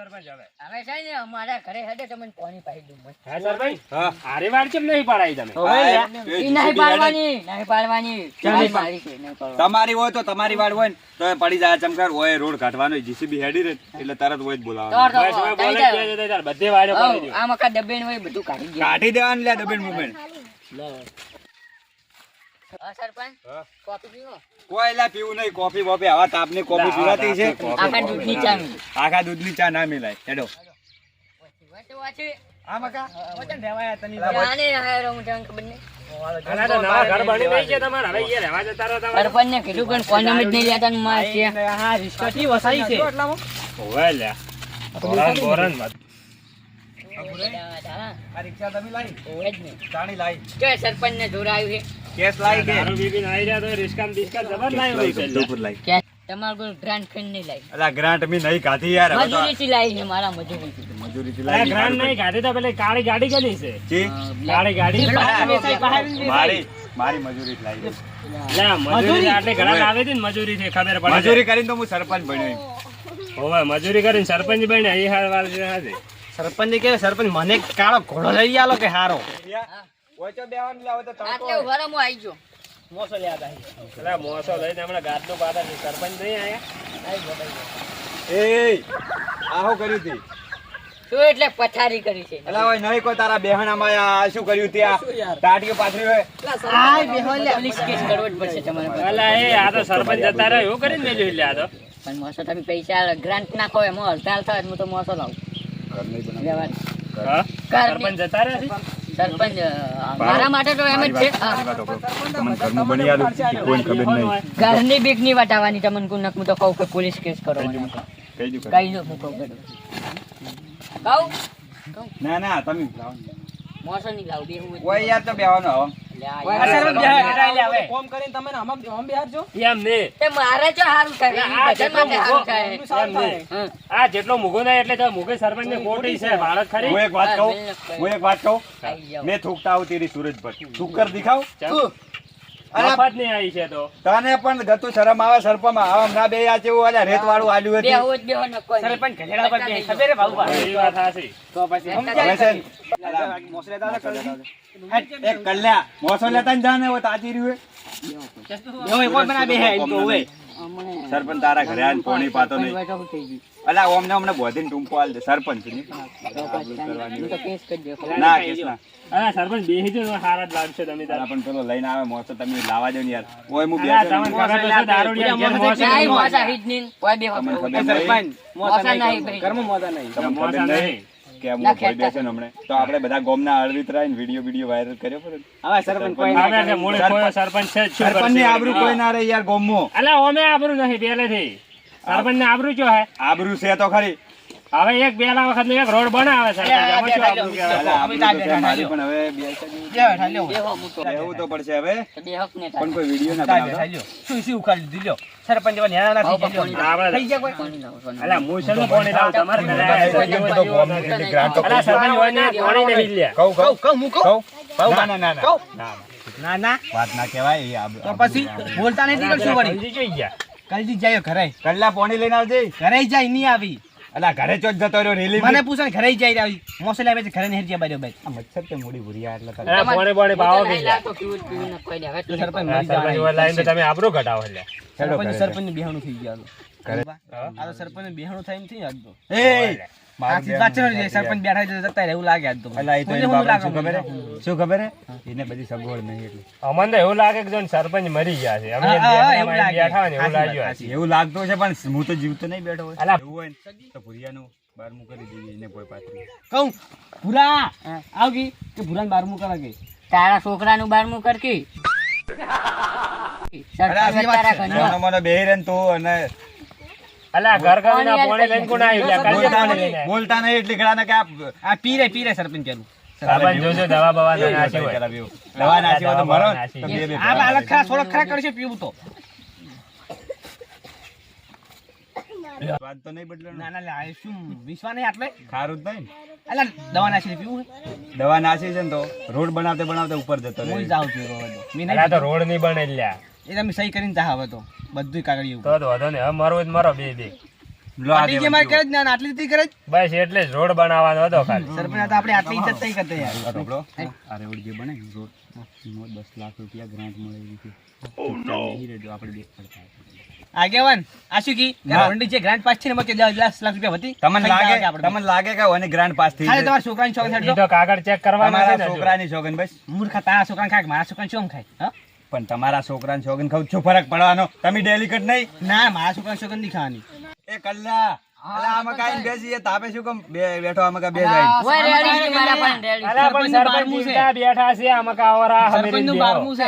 સરપંચ હવે છે ને અમારા ઘરે હેડે તમને પાણી પાઈ દઉં મસ્ત. હા સરપંચ હા આરે વાર કેમ નહીં પાડાઈ તમે ઈ નહીં પાડવાની ચાલી મારી છે નહીં પાડવાની. તમારી હોય તો તમારી વાડ હોય ને તો એ પડી જાય ચમકાર હોય રોડ કાઢવાનો જીસીબી હેડી રે એટલે તરત હોય જ બોલાવવાનું. તો બસ હવે બોલે કે દે તાર બધે વાડે પાડી દો. આ મકા દબેણ હોય બધું કાઢી દે. કાઢી દેવાનું લે દબેણ મુબેણ. હા સરપંચ હા. કોફી પીવો કોઈ લા પીવું નહીં કોફી બોફી આવા તાપની કોફી પીવાતી છે. આખા દૂધની ચા મી આખા દૂધની ચા ના મિલાય હેડો. વાચે આ મકા વચન રહેવાયા તની આને હારો હું તમને ખબર નહીં. આના તો નવા ઘર બની નહીં છે તમારે હવે ઘેર રહેવા જતા રહો તમારે. સરપંચને કીધું કે કોન્ડમ જ નહીં લેતા ને માર છે. હા રિસ્કથી વસાઈ છે ઓવે લે બોરન મત આ રિક્ષા તમે લાઈ ઓય જ નહીં. ચાણી લાઈ કે સરપંચને જોર આવ્યું છે કેસ લાઈ કે દારૂ બીબી નાઈ રહ્યા તો રિસ્કાન બિસ્કાન જબર નાઈ હોય છે ધૂપર લાઈ. કે તમારું કોઈ ગ્રાન્ટ ખાઈને નહીં લાવી. અલા ગ્રાન્ટ મી નહીં કાઢી યાર હવે તો મજૂરીથી લાવી છે મારા મજૂરીથી. મજૂરીથી આ લાઈ ગ્રાન્ડ નહીં કાઢી તો પેલી કાળી ગાડી કેની છે જી કાળી ગાડી મારી મજૂરી જ લાઈ. લે મજૂરી આટલે ઘણા આવે છે ને મજૂરી થી ખબર પડે મજૂરી કરીને તો હું સરપંચ બન્યો. હોવે મજૂરી કરીને સરપંચ બન્યા એ હાલ વાર છે હાજે સરપંચ કે સરપંચ મને કાળો ઘોડો લઈ આલો કે હારો ઓચો બેવાનું લાવો તો આટલે ઉભા રહો, હું આવી ગયો. મોસો લે આ પેલા મોસો લઈને હમણાં ગાદલું પાતા છે સરપંચ નહીં આયા એ આ હું કર્યું તી શું એટલે પથારી કરી છે? અલા ઓય નહીં કોઈ તારા બેહણામાં આ શું કર્યું ત્યાં ટાટીઓ પાથરી હોય પોલીસ કેસ કરવો જ પડશે તમારે પર. અલા એ આ તો સરપંચ જતા રહ્યો એવું કરીને મેલ્યું એટલે આ તો પણ મોસો તમે પૈસા ગ્રાન્ટ નાખો એમાં હડતાલ થાય હું તો મોસો લાવું. વ્યવહાર. હા કર સરપંચ જતા રહ્યા છે સરપંચ મારા માટે તો એમ જ છે. હા. તમને ઘરનું બની આલું કોઈ ખબર નહીં. ઘરની બીક નહીં વટાવવાની તમને કોઈ નક હું તો કહું કે પોલીસ કેસ કરો. કહી દઉં કઈ દો હું કહું કહું ના ના તમે મોસો નહીં લાવું બે હું ઓય યાર તો બેવાનો હો કોમ કરીને તમે આમ બેહારજો એમ ને તે મારે જો સારું થાય આ બધા જેટલો માટે સારું થાય. એમ ને આ જેટલો મુગો થાય એટલે તો મુગે સરપંચ ને ખોટી છે બાળક ખરી હું એક વાત કહું ખાઈ જાઓ. मैं थूकता हूँ तेरी सूरज पर थूक कर दिखाओ મફત નહીં આવી છે તો તને પણ ગતું શરમ આવે સરપમાં આમ ના બે આ જેવું આલ્યા રેત વાળું આલ્યું હતું બેહો જ બેહો નકો નહીં. સરપંચ ગધેડા પર બે ખબર હે ભાઉભા એ વાત હાચી તો પછી હવે છે ને, મોસ લેતા હતા કલજી એક કલ્યા મોસો લેતા ને જાને હોય તાજી રહ્યું હવે કોઈ બના બે હે તો હોય હમણે સરપંચ તારા ઘરે આવીને પોણી પાતો નહીં બેઠો થઈ ગયું. અલા ઓમને અમને બોધીને ટૂંપો આલ દે સરપંચ ની તો પછી હું તો કેસ કરી દઉં. ના કેસ ના અલા સરપંચ બેહી જો હારા જ લાગશે તમે તારા તારા પણ પેલો લઈને આવે મોસો તમે લાવા દો ને યાર ઓય હું અલા બે તમને ખબર તો છે દારૂડિયા ઘેર મોસે ચાય નહીં મોસા હિજ નહીં. કોઈ બેહો. તમને ખબર સરપંચ મોસા નહીં નહીં ભાઈ. ઘરમાં મોસા નહીં તમને મોસા ખબર નહીં નહીં. કે હું કોઈ બેસે ને હમણે તો આપણે બધા ગોમના અળવીત રહીને વિડીયો વાયરલ કર્યો પડે હવે સરપંચ કોઈ આવે છે મૂળે કોઈ સરપંચ છે જ શું સરપંચ ની કરશે? આબરૂ કોઈ ના રહે યાર ગોમમાં અલા ઓમે આબરૂ નહીં પહેલેથી સરપંચ ને આબરૂ ચો હે આબરૂ છે તો ખરી હવે એક બેલા વખત નો એક રોડ બનાવે છે એમાં શું આબરૂ કહેવાય? અલા, આબરૂ તો છે મારી પણ હવે બેહો મૂકો. એવું તો પડશે હવે તો બેહો જ નહીં થાય. પણ કોઈ વિડીયો ના બનાવતો શું ઉખાડી દીધો સરપંચ એવા ન્યાના ના થઈ ભાઉભા ગયા આપણે થઈ ગયા કોઈ પાણી લાવો, પાણી લાવો. અલા મૂછનું પાણી લાવ તમારે ઘરે આવ્યા છે. અલા સરપંચ હોય ને પાણી નહીં લ્યા કહું કહું કહું મૂકો કહું ભાઉ, ના ના ના ના કહું. ના. ના ના વાત ના કહેવાય એ આબરૂ તો પછી બોલતા નહીં નીકળશું વળી સમજી જોઈ ગયા કલજી જાય ઘરે કલ્લા પોણી લઈને આવજે ઘરે જાય નહીં આવી અલા ઘરે ચોક જતો રહ્યો રેલી મને પૂછે ને ઘરે જાય આવી મોસે લાવે છે ઘરે નહીં હેરજ્યા બાર્યો ભાઈ આ મચ્છર તે મોડી ભૂરિયા એટલે કરે. અલા પાણી પાણી ભાવો હું તો કે લઈ લાવતો, પીવું જ પીવું ને કોઈ નહીં. હવે તો સરપંચ આ મરી સરપંચ જવાય. હોય લાઈન તો તમે આબરૂ ઘટાવો લ્યા હેડો ઘરે. સરપંચ બેહાણું થઈ ગયા ઘરે. આ તો સરપંચ બેહાણું થાય એમ થઈ આજ તો એ મારું આખી વાત છે ને, સરપંચ બેઠા છે જતા રહે એવું લાગે આજ તો અલા એ તો મને એની હું બાપને શું લાગે ખબર હે? શું ખબર હે એને બધી સગવડ નહીં એટલે અમને તો એવું લાગે કે જો સરપંચ મરી ગયા છે અમે હા, એક હા, બેઠા એવું એમાં લાગે. બેઠા હોય ને એવું સાચી વાત, લાગ્યું સાચી. એવું લાગતું છે પણ હું તો જીવતો નહીં બેઠો હોય અલા. એવું હોય ને તો ભૂરિયાનું બારમું કરી દઈએ એને કોઈ પાછું કહું ભૂરા આવગી કે ભૂરાને 12મું કરે કે તારા છોકરાનું 12મું કર કે. સરપંચ તારા ઘરનો. મને બેહી રહે ને તું અને અલા ઘર ઘરના પાણી લઈને કોણ આવ્યું લ્યા કાલથી પાણી લઈને આવ્યા. બોલતા નહીં એટલે ઘણા કે આ પીરે સરપંચ પેલું સરપંચ જોજો દવા બવા ના નાખી હોય. દવા નાસી હોય તો મરો ને. નાસી. તો બે બે આ બાલક ખરા થોડોક ખરા કરશે પીવું તો સ્વાદ તો નહીં બદલવાનો. ના ના લે આ શું વિશ્વા નહીં આટલે ખારું જ નહીં અલા દવા નાખીને પીવું દવા નાસી છે ને તો રોડ બનાવતે બનાવતે ઉપર જતો હું રહે. જાઉં છું હવે તો મેં અલા તો નહીં રોડ નહીં બને લ્યા એ તમે સહી કરીને જા હવે તો બધું કાગળિયું તો વાંધો નહીં હવે મરવું જ મરો બે બે લો આ પાટીજી અમારે કરે જ ના આટલી તી કરે જ બસ એટલે જ રોડ બનાવવાનો હતો ખાલી. સરપંચ તો આપણે આટલી ઇજ્જત નહીં કરતા યાર આ ઢોકળો, આ રોડ જે બને ને રોડ, એમાં 10 લાખ રૂપિયા ગ્રાન્ટ મળે એવી છે. ઈ રેજો આપણે દેખ પડતા. આગેવાન આ શું કી ના. રોંડી જે ગ્રાન્ટ પાસ છે ને એમાં કે 10 લાખ રૂપિયા હતી તમને ખાઈ લાગે જવા છે આપણે. તમને લાગે કે ઓને ગ્રાન્ટ પાસ થઈ ખાલી છે? તમારા છોકરાની છોકરી ઈ તો કાગળ ચેક કરવાના છે તમારા ને હજુ. છોકરાની શોગન બસ. મૂર્ખા તારા છોકરાને ખાય કે મારા છોકરાને શું ખાય હા પણ તમારા છોકરાની શોગન ખાવ શું ફરક પડવાનો? તમે ડેલિકેટ નહીં? ના મારા છોકરાને છોકરી નહીં ખાવાની એ કલ્લા અલા આમાં કાઈ બેસી એ તાપે શું કેમ બેઠો આમાં કા બે જાય? ઓય રેડી છે મારા પણ રેડી છે. અલા પણ સરપંચ જીવતા બેઠા છે આમાં કાવરા સરપંચનું 12મું છે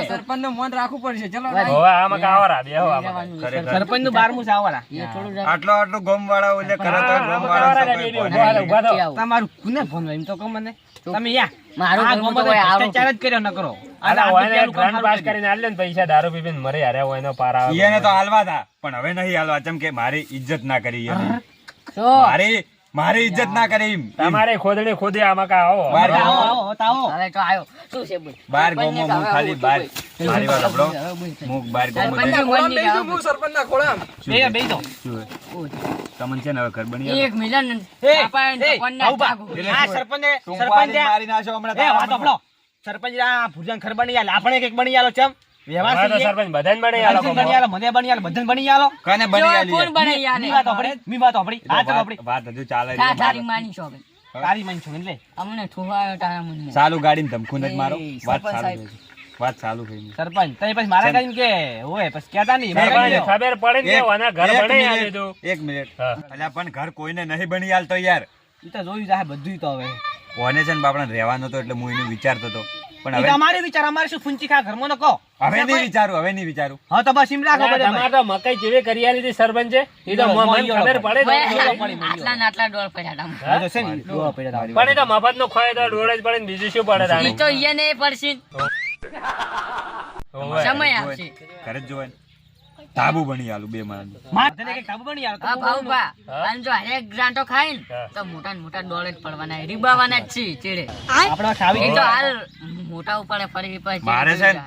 હવે આમાં કાવરા બેહો આમાં. ખરેખર. સરપંચનું 12મું છે આવવાના એ થોડું જરાક આટલો આટલો ગોમ વાળા ઓલે કરે તો આમાં ગોમ કાવરા વાળા ને બે બે ઉભા રહો, ઉભા રહો. તમારું કોને ફોન એમ તો કહો મને તમે યા મારું આ ઘરનું ગામમાં તો કોઈ આવું ભ્રષ્ટાચાર જ કર્યો ન કરો અલા આ ઓને પેલું કામ ગ્રાન્ટ પાસ સારું કરીને આલે ને પૈસા દારૂ પીપીને મરે હારે હોય એનો પાર આવે. એને તો હાલવા હતા પણ હવે નહીં હાલવા ચમ કે મારી ઇજ્જત ના કરી એને. શું મારી ઇજ્જત ના કરી એમ. તમારે ખોદણી ખોદી આમાં કા આવો. બાર કર્યું. આવો આવો તાવો હવે તો આવ્યો શું છે બોલ બાર ગોમો હું ખાલી બાર મારી વાત સાંભળો. હવે બોલ. હું બાર ગોમો સરપંચના ગોળની આવે બોલ. બે બે તો તમને છે ને હવે ઘર બની આવે. એક મિલન એ પાપાને એ કોણના આવું બા. ટાકું. આ સરપંચે ટૂંપાડી સરપંચે મારી નાખો હમણાં એ વાત તારા સાંભળો. સરપંચ આ ભુજન ખર બની આલે આપણે એક બની આલો ચમ વ્યવહાર હવે તો છે સરપંચ બધાને મળે આ લોકો. બની આલો મને બની આલો બધાને બની આલો કને જો બની આલી કોણ બનાવી આલે? મી વાત આપડી મી વાત આપડી આ તો આપડી વાત હજુ ચાલે ઠા છે. ઠારી માની છો હવે. તારી મન છું એટલે અમને ઠોવાયો તારા મનમાં. ચાલુ ગાડીને ધમકું જ મારો. એ, વાત સરપંચ ચાલુ સાહેબ. થઈ છે. વાત ચાલુ થઈ ગઈ. સરપંચ તઈ પછી મારા કરીને કે ઓય પછી કહેતા નહીં મારા સરપંચને કરીને ખબર પડે ને કે ઓના ઘર એક બને આ મિનિટ, લીધું. એક મિનિટ હા. અલ્યા પણ ઘર કોઈને નહીં બની હાલતો યાર. ઈ તો જોયું જાય બધું તો હવે ઓને છે ને બાપડા રહેવાનો તો એટલે હું એનું વિચારતો હતો પણ ઈ હવે તો અમારે વિચાર અમારે શું ફૂંચી ખા ઘરમાં ન કહો હવે નહીં વિચારું હવે નહીં વિચારું. હા તો બસ એમ રાખો ના, બધે તમારે તો મકાઈ જેવી કરી આલી હતી સરપંચે. ઈ તો મને ખબર પડે ઓય, ને. આટલા ને આટલા ડોળ પડ્યા તા. હા? તો છે ને દોવા પડ્યા તા. પણ એ તો મફતનો ખોય તો ડોળે જ પડે ને બીજું શું પડે તાણે? ઈ તો ઈને પડશે. ઓવે. સમય આવશે. ઘરે જ જોવાય ને. ધાબુ બની આલું બે માળનું. માર તને કે કાબુ બની આલો હા ભાઉભા, અને જો હરેક ગ્રાન્ટો ખાય ને હા. તો મોટા ને મોટા ડોળે જ પડવાના રીબાવાના જ છે ચેડે. આપડા ખાવી એ તો હાલ મોટા ઉપાડે ફરી પછી મારે છે ને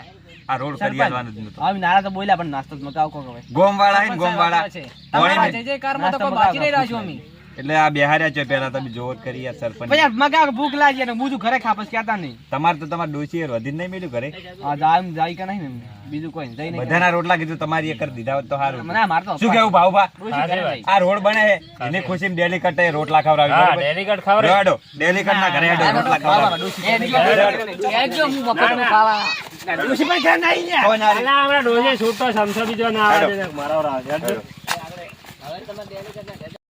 આ રોડ કરી આલવાનો જ નતો. હવે નારા તો બોલ્યા પણ નાસ્તો જ મકાવ કો હવે ગોમવાળા હે ને ગોમવાળા. તમારા કોણી જય જયકારમાં તો કોઈ બાકી નહીં રાખ્યું અમે એટલે આ બેહાર્યા છે પેલા તમે જોવો જ કરી યાર સરપંચ. પછી મગા ભૂખ લાગી અને બીજું ઘરે ખાપસ કહેતા નહીં તમારે તો તમારે ડોસી એ વધીને નહીં મળ્યું ઘરે. આ જાય જાય કે નહીં ને એમને. બીજું કોઈ નહીં. જઈ નહીં બધાના રોટલા કીધું તમારી એ કરી દીધા હોત તો સારું. ના મારતો શું કેવું ભાવભા? હા, છે ભાઈ. આ રોડ બને છે એની ખુશીમાં ડેલી કટે રોટલા ખવડાવી હા, બરોબર? ડેલીગેટ ખવડાવે. રેવાડો. ડેલી કટના ઘરે હેડો રોટલા ખવડાવી. એકજો હું મફતનું ખાવા. ડોશી પણ ઘર નહીં યાર. કોણ આ રે? અલા, હમણાં ડોસે છૂટતો સમસો બીજો ના આવે છે. મારો રાજ.